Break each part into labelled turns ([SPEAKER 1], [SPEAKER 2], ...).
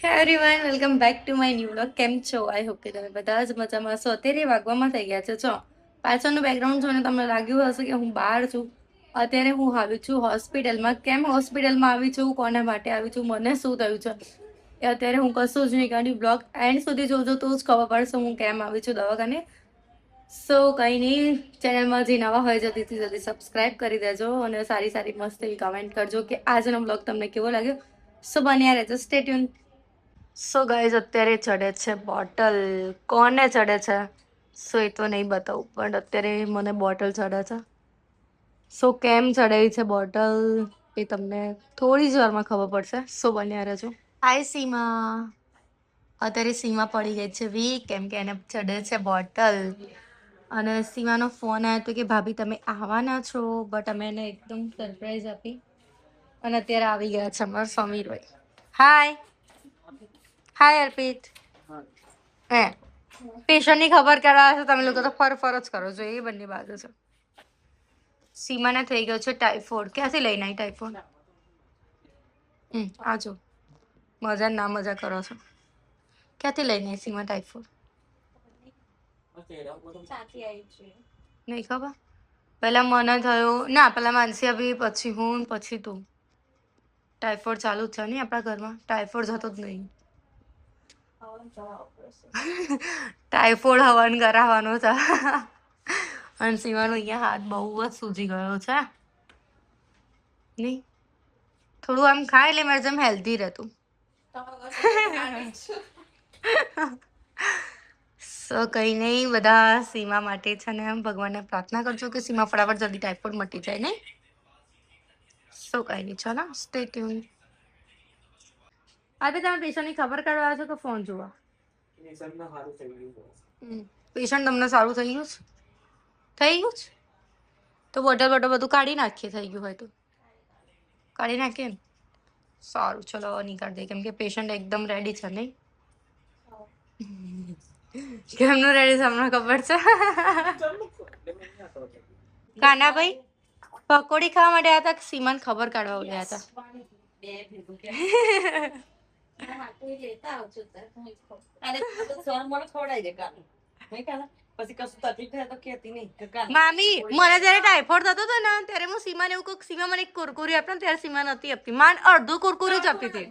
[SPEAKER 1] Everyone welcome back to my new vlog. કેમ છો? I hope કે તમે બધા જ મજામાં હશો. અત્યારે વાગવામાં થઈ ગયા છે જો પાછળનું બેકગ્રાઉન્ડ જોઈને તમને લાગ્યું હશે કે હું બહાર છું. અત્યારે હું આવી છું હોસ્પિટલમાં. કેમ હોસ્પિટલમાં આવી છું, કોના માટે આવી છું, મને શું થયું છે એ અત્યારે હું કશું જ નહીં કાઢ્યું. બ્લોગ એન્ડ સુધી જોજો તો જ ખબર પડશે હું કેમ આવી છું દવાખાને. સો કંઈ નહીં, ચેનલમાં જે નવા હોય જલ્દીથી જલ્દી સબસ્ક્રાઈબ કરી દેજો અને સારી સારી મસ્ત એવી કમેન્ટ કરજો કે આજનો બ્લોગ તમને કેવો લાગ્યો. સો બન્યા રહેજો, સ્ટે ટ્યુન. સો ગાઈઝ અત્યારે ચડે છે બોટલ. કોને ચડે છે સો એ તો નહીં બતાવું, પણ અત્યારે મને બોટલ ચડે છે. સો કેમ ચડાવી છે બોટલ એ તમને થોડી જ વારમાં ખબર પડશે. સો બન્યા રહેજો. હાય સીમા. અત્યારે સીમા પડી ગઈ છે વીક કેમ કે એને ચડે છે બોટલ. અને સીમાનો ફોન આવ્યો હતો કે ભાભી તમે આવવાના છો, બટ અમે એને એકદમ સરપ્રાઈઝ આપી અને અત્યારે આવી ગયા છે અમારા સમીરભાઈ. હાય હાય અર્પિત. હે પેશન્ટની ખબર કરાવે છે તમે લોકો તો ફર જ કરો છો, એ બંને બાજુ છે. સીમાને થઈ ગયો છે ટાઈફોઇડ. ક્યાંથી લઈને આવી ટાઈફોઇડ? આજો મજા ના મજા કરો છો. ક્યાંથી લઈને આવી સીમા ટાઈફોઇડ? નહીં ખબર. પહેલા મને થયો ના, પહેલા માનસી આવી, પછી હું, પછી તું. ટાઈફોઇડ ચાલુ જ છે નહીં આપણા ઘરમાં. ટાઈફોઇડ જતો જ નહીં. ટાઈફોઇડ હવન કરાવવાનો છે. અને સીવાનો અહીંયા હાથ બહુ જ સૂજી ગયો છે નહીં. થોડું આમ ખાય એટલે મારે જેમ હેલ્ધી રહેતું. સો કંઈ નહીં, બધા સીમા માટે છે ને ભગવાનને પ્રાર્થના કરજો કે સીમા ફટાફટ જલ્દી ટાઈફોઇડ મટી જાય નહીં. સો કંઈ નહીં, ચાલો સ્ટે ટ્યુન. આ બી તમે પેશન્ટની ખબર કાઢવા આવ્યા છો કે ફોન જોવા? પેશન્ટ તમને સારું થઈ ગયું છે? થઈ ગયું છે તો બોટલ બધું કાઢી નાખીએ. થઈ ગયું હોય તો કાઢી નાખીએ ને. સારું, ચલો નીકાળી દઈએ કેમ કે પેશન્ટ એકદમ રેડી છે નહીં. કેમનું રેડી છે અમને ખબર છે. કાનાભાઈ પકોડી ખાવા માટે આવ્યા હતા કે સીમાને ખબર કાઢવા ગયા હતા? મામી મને જયારે ટાઈફોઇડ થતો હતો ને ત્યારે હું સીમાને એવું કહું, સીમા મને એક કુરકુરી આપે ને, ત્યારે સીમા નથી આપતી. માન અડધું કુરકુરી જ આપતી હતી.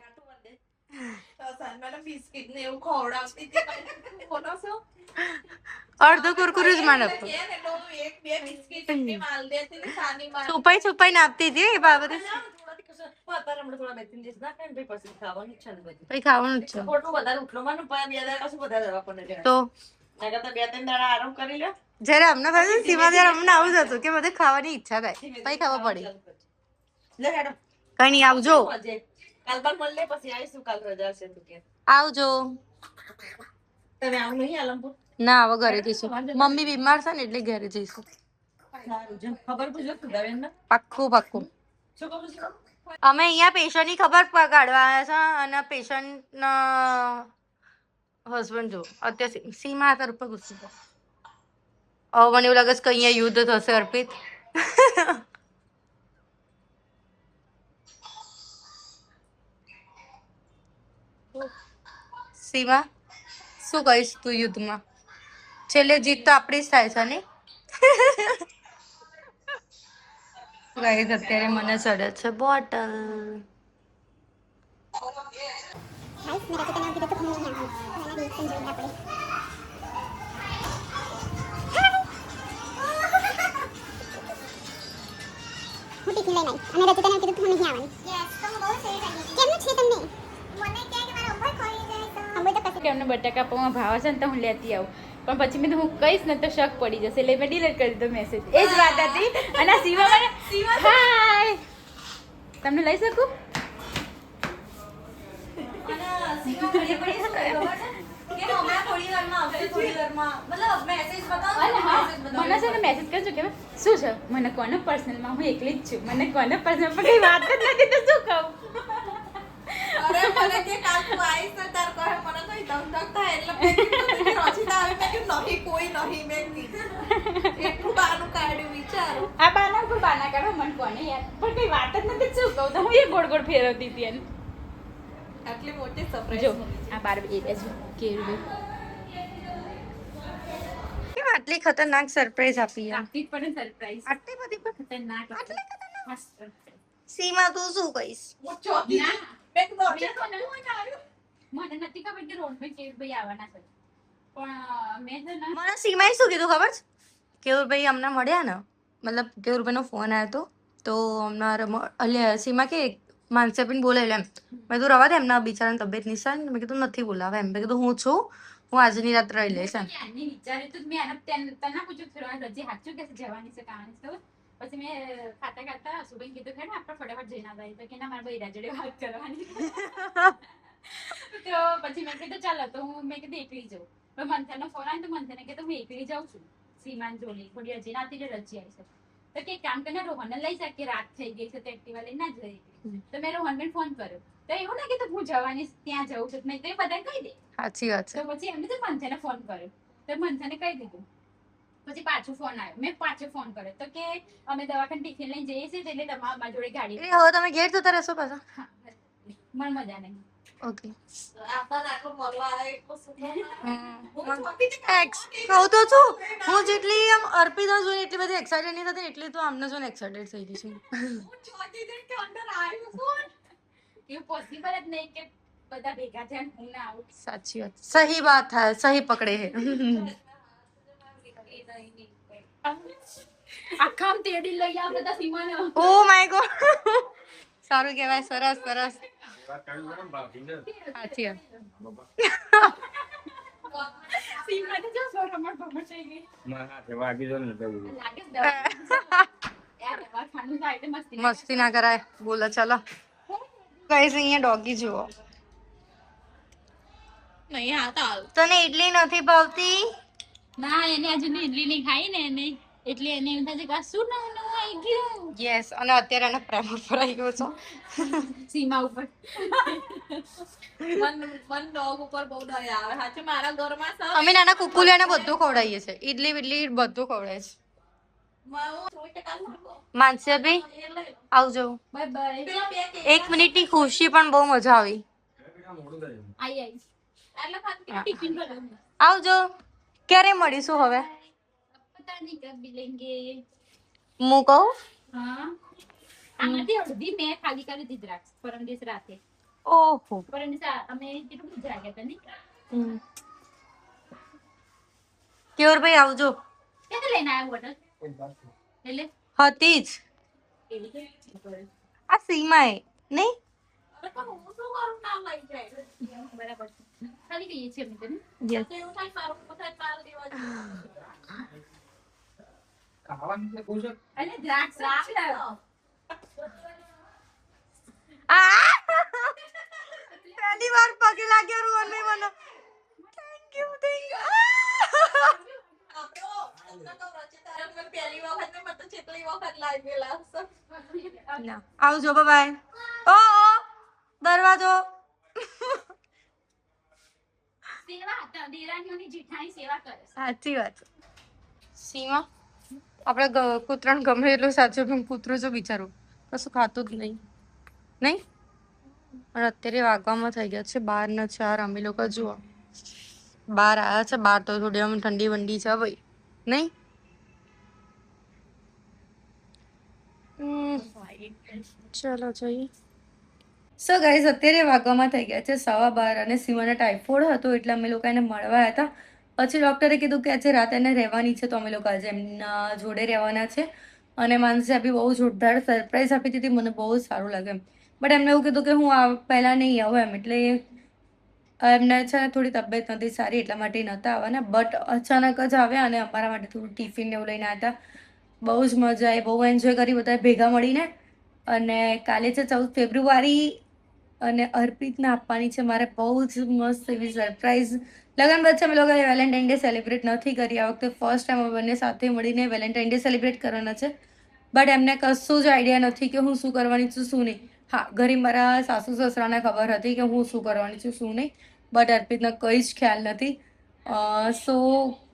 [SPEAKER 1] અડધું કુરકુરી જ માન આપતું. છુપાઈ છુપાઈ ને આપતી હતી એ બાબતે. પછી ખાવાનું જ છે તો જયારે અમને થયું સીમા ત્યારે અમને આવું જ હતું કે બધું ખાવાની ઈચ્છા થાય. પછી ખબર પડી. કઈ નહીં, આવજો. આવજો. ના હવે ઘરે જઈશું. મમ્મી બીમાર છે ને એટલે ઘરે જઈશું. પાક્કું પાક્કું. અમે અહીંયા પેશન્ટની ખબર કાઢવા આવ્યા છે અને પેશન્ટ હસબન્ડ જો અત્યારે સીમા હાથ પર ગુસ્સો. હવે મને એવું લાગે છે કે અહીંયા યુદ્ધ થશે અર્પિત. સીમા શું કહીશ તું યુદ્ધમાં? છેલ્લે જીત તો આપણી જ થાય છે ને. ગાઈસ અત્યારે મને ચડે છે બોટલ.
[SPEAKER 2] એમને બટાકા પૌવા ભાવે છે ને તો હું લેતી આવું, પણ પછી મેં હું કહીશ ને તો શક પડી જશે એટલે મેં ડિલીટ કરી દીધો મેસેજ. એ જ વાત હતી. અને આ સીમા મને હાય તમને લઈ શકું? મને છે ને મેસેજ કરજો કે શું છે, મને કોને પર્સનલમાં, હું એકલી જ છું, મને કોને પર્સનલ પર કઈ વાત જ નથી તો શું કહું.
[SPEAKER 3] અરે મને કે કાલ તું આઈસ ને તાર કહે મને કઈ ધક થાય એટલે મેં કીધું કે રચિતા આવે મેં કીધું નહીં કોઈ નહીં મેં કીધું એટલું બાનું કાઢ્યું વિચારો.
[SPEAKER 2] આ બાના હું બાના કાઢો મને કોને યાર પણ કઈ વાત જ નથી શું કહું તો હું એ ગોળ ગોળ ફેરવતી હતી એને
[SPEAKER 3] આટલી મોટી
[SPEAKER 2] જો
[SPEAKER 3] સરપ્રાઈઝ
[SPEAKER 2] આ બારબી એ જો કેવું
[SPEAKER 1] કેમ આટલી ખતરનાક સરપ્રાઈઝ આપી યાર?
[SPEAKER 2] આપતી જ પડે સરપ્રાઈઝ
[SPEAKER 1] આટલી બધી પણ?
[SPEAKER 2] ખતરનાક
[SPEAKER 1] આટલી
[SPEAKER 2] મસ્ત
[SPEAKER 1] સીમા તું શું કહીશ?
[SPEAKER 3] હું ચોથી
[SPEAKER 2] ના.
[SPEAKER 3] મેં કીધું
[SPEAKER 2] મેં
[SPEAKER 3] અર્જુન
[SPEAKER 2] તો ને-
[SPEAKER 3] કોણ આવ્યું?
[SPEAKER 2] મને નથી ખબર કે રોડમાં કેવી આવવાના છે પણ મેં છે ને
[SPEAKER 1] મને સીમાએ શું કીધું ખબર છે? કેવુરભાઈ અમને મળ્યા ને, મતલબ કેવુરભાઈનો ફોન આવ્યો તો અલ્યા સીમા કે માનસીબેન બોલે એમ. મેં કીધું રવા દે એમના બિચારાની તબિયત નહીં સારી ને. મેં કીધું નથી બોલાવે એમ. મેં કીધું હું છું, હું આજની રાત રહી લઈશ એમ.
[SPEAKER 2] ક્યારની વિચાર્યું તું મેં તને પૂછ્યું ફિરવા રજી સાચું કે છે જવાની છે કાવાની છે ખબર? પછી મેં ખાતા ખાતા સુબેન કીધું કે આપણે ફટાફટ જઈને આવ્યા તો કે ના મારા બૈરા જોડે વાત કરવાની તો પછી મેં કીધું ચાલો તો મેં કીધું એકલી જાઉં તો મંથનનો ફોન આવ્યો તો મંથને કીધું હું એકલી જાઉં છું સીમાન જોડે થોડી રજી નાથી રજી આવી છે તો કે કામ કરીને રોહનને લઈ જા કે રાત થઈ ગઈ છે તો એક્ટિવા લઈને ના જઈ તો મેં રોહનને ફોન કર્યો તો એવું ના કીધું હું જવાની ત્યાં જઉં છું નહીં તો એ બધા કહી દે
[SPEAKER 1] સાચી વાત છે.
[SPEAKER 2] તો પછી એમને તો મંથને ફોન કર્યો તો મંથને કહી દીધું પછી પાછો ફોન આવ્યો મેં પાછો ફોન કર્યો તો કે અમે દવાખાને ટિફિન લઈને જઈએ છીએ એટલે તમારા જોડે ગાડી
[SPEAKER 1] એટલે હવે તમે ઘેર જતા રહેશો પાછા?
[SPEAKER 2] હા, મને મજા નહીં
[SPEAKER 1] ઓકે.
[SPEAKER 3] આપણને આટલું મળવા આવે એટલું સુખ લાગે. હું ચોથી જ
[SPEAKER 1] એક્સ કહું તો છું, હું જેટલી આમ અર્પિતા જોઈને એટલી બધી એક્સાઇટેડ નહીં થતી એટલી તો આમને જોઈને એક્સાઇટેડ થઈ ગઈ છું.
[SPEAKER 3] હું ચોથી જ કે અંદર આવ્યું કોણ?
[SPEAKER 2] એવું પોસિબલ જ નહીં કે બધા ભેગા થયા ને હું ના આવું
[SPEAKER 1] સાચી વાત. સહી બાત है, સહી પકડે હે.
[SPEAKER 2] આખા આમ તેડી લઈ આ બધા સીમાને
[SPEAKER 1] ઓ માય ગોડ. સારું કહેવાય. સરસ સરસ. સાચી વાત.
[SPEAKER 2] સીમાને જો સોરમણ ભમર થઈ ગઈ લાગે છે દવા યાર દવાખાનું જાય એટલે મસ્તી ના
[SPEAKER 1] મસ્તી ના કરાય. બોલો ચલો. ગાઈસ અહીંયા ડોગી જુઓ.
[SPEAKER 3] નહીં હા તો હાલ.
[SPEAKER 1] તને ઇડલી નથી ભાવતી?
[SPEAKER 2] ના એને હજુ ઇડલી નહીં ખાઈ ને એને એટલે એને એમ થાય છે કે આ શું નવું નવું આવી ગયું
[SPEAKER 1] યસ. અને અત્યારે એને પ્રેમ પર આવી ગયો છો.
[SPEAKER 2] સીમા ઉપર
[SPEAKER 3] મન ડોગ ઉપર બહુ દયા આવે સાચું મારા ઘરમાં સર
[SPEAKER 1] અમે નાના કુકુલિયાને બધું ખવડાવીએ છીએ. ઇડલી વિડલી બધું ખવડાવીએ છીએ.
[SPEAKER 3] હું 100% લાગો.
[SPEAKER 1] માનસીભાઈ
[SPEAKER 3] એ લઈ લો.
[SPEAKER 1] આવજો.
[SPEAKER 2] બાય બાય
[SPEAKER 3] પેલા બે કેક
[SPEAKER 1] 1 મિનિટની ખુશી પણ બહુ મજા આવી.
[SPEAKER 2] આઈ
[SPEAKER 3] એટલે ખાલી
[SPEAKER 2] ટિફિન બનાવું
[SPEAKER 1] આવજો. ક્યારે મળીશું હવે?
[SPEAKER 2] પતા નહીં કબ મિલેંગે
[SPEAKER 1] હું કહું?
[SPEAKER 2] હા આમાંથી અડધી મેં ખાલી કરી દીધી દ્રાક્ષ પરમ દિવસ રાતે
[SPEAKER 1] ઓહો.
[SPEAKER 2] પરમ દિવસ અમે કેટલું જાગ્યા હતા નહીં
[SPEAKER 1] હમ. કેવરભાઈ આવજો.
[SPEAKER 2] ક્યારે લઈને આવ્યા બોટલ એટલે
[SPEAKER 1] હતી જ
[SPEAKER 2] એવી છે
[SPEAKER 1] આ સીમાએ નહીં?
[SPEAKER 3] અરે પણ હું શું કરું ના લઈ જાય
[SPEAKER 2] બરાબર છે ખાલી કહીએ છીએ અમે તને
[SPEAKER 1] યસ.
[SPEAKER 3] તો એવું થાય મારું પોતા પાલ દેવા જોઈએ.
[SPEAKER 2] અને દ્રાક્ષ લાવ
[SPEAKER 1] આ પહેલી વાર પગે લાગ્યો રોહનભાઈ મને. Thank you thank you.
[SPEAKER 3] આપણો તમને તો રચિતા મને પહેલી વખત ને મને તો છેલ્લી વખત લાગેલા હશે.
[SPEAKER 1] ના આવજો. બાય. ઓ દરવાજો.
[SPEAKER 2] સેવા તો દેરાણીઓની જેઠાણી સેવા કરે છે.
[SPEAKER 1] સાચી વાત. સીમા આપણે કૂતરાને ગમે એટલું સાચું પણ કૂતરું જો બિચારું કશું ખાતું જ નહીં નહીં. અને અત્યારે વાગવામાં થઈ ગયા છે 12:04. અમે લોકો જુઓ બહાર આવ્યા છે. બહાર તો થોડી આમ ઠંડી વંડી છે ભાઈ નહીં. ચલો જઈએ. સો ગાઈઝ અત્યારે વાગવામાં થઈ ગયા છે 12:15 અને સીમાને ટાઇફોઇડ હતો એટલે અમે લોકો એને મળવા હતા. પછી ડૉક્ટરે કીધું કે આજે રાત એને રહેવાની છે તો અમે લોકો આજે એમના જોડે રહેવાના છે. અને માનસી આપી બહુ જોરદાર સરપ્રાઈઝ આપી દીધી. મને બહુ જ સારું લાગે એમ. બટ એમને એવું કીધું કે હું પહેલાં નહીં આવું એમ. એટલે એમને છે ને થોડી તબિયત નથી સારી એટલા માટે નહોતા આવવાના. બટ અચાનક જ આવ્યા અને અમારા માટે થોડું ટિફિન ને એવું લઈને આવ્યા હતા. બહુ જ મજા આવી. બહુ એન્જોય કરી બધા ભેગા મળીને. અને કાલે છે 14 ફેબ્રુઆરી અને અર્પિતને આપવાની છે મારે બહુ જ મસ્ત એવી સરપ્રાઈઝ. લગન વચ્ચે અમે લોકોએ વેલેન્ટાઇન ડે સેલિબ્રેટ નથી કરી. આ વખતે ફર્સ્ટ ટાઈમ અમે બંને સાથે મળીને વેલેન્ટાઇન ડે સેલિબ્રેટ કરવાના છે. બટ એમને કશું જ આઈડિયા નથી કે હું શું કરવાની છું શું નહીં. હા ઘરે મારા સાસુ સસરાને ખબર હતી કે હું શું કરવાની છું શું નહીં. બટ અર્પિતને કંઈ જ ખ્યાલ નથી. સો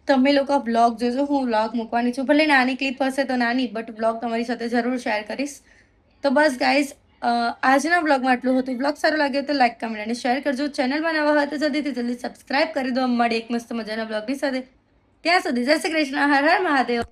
[SPEAKER 1] તમે લોકો બ્લોગ જોજો. હું બ્લોગ મૂકવાની છું, ભલે નાની ક્લિપ હશે તો નાની, બટ બ્લોગ તમારી સાથે જરૂર શેર કરીશ. તો બસ ગાઈઝ, આજના બ્લોગમાં આટલું હતું. બ્લોગ સારો લાગ્યો તો લાઈક, કમેન્ટ અને શેર કરજો. ચેનલમાં નવા હોય તો જલ્દીથી જલ્દી સબસ્ક્રાઇબ કરી દો. મળે એક મસ્ત મજાના બ્લોગની સાથે. ત્યાં સુધી જય શ્રી કૃષ્ણ. હર હર મહાદેવ.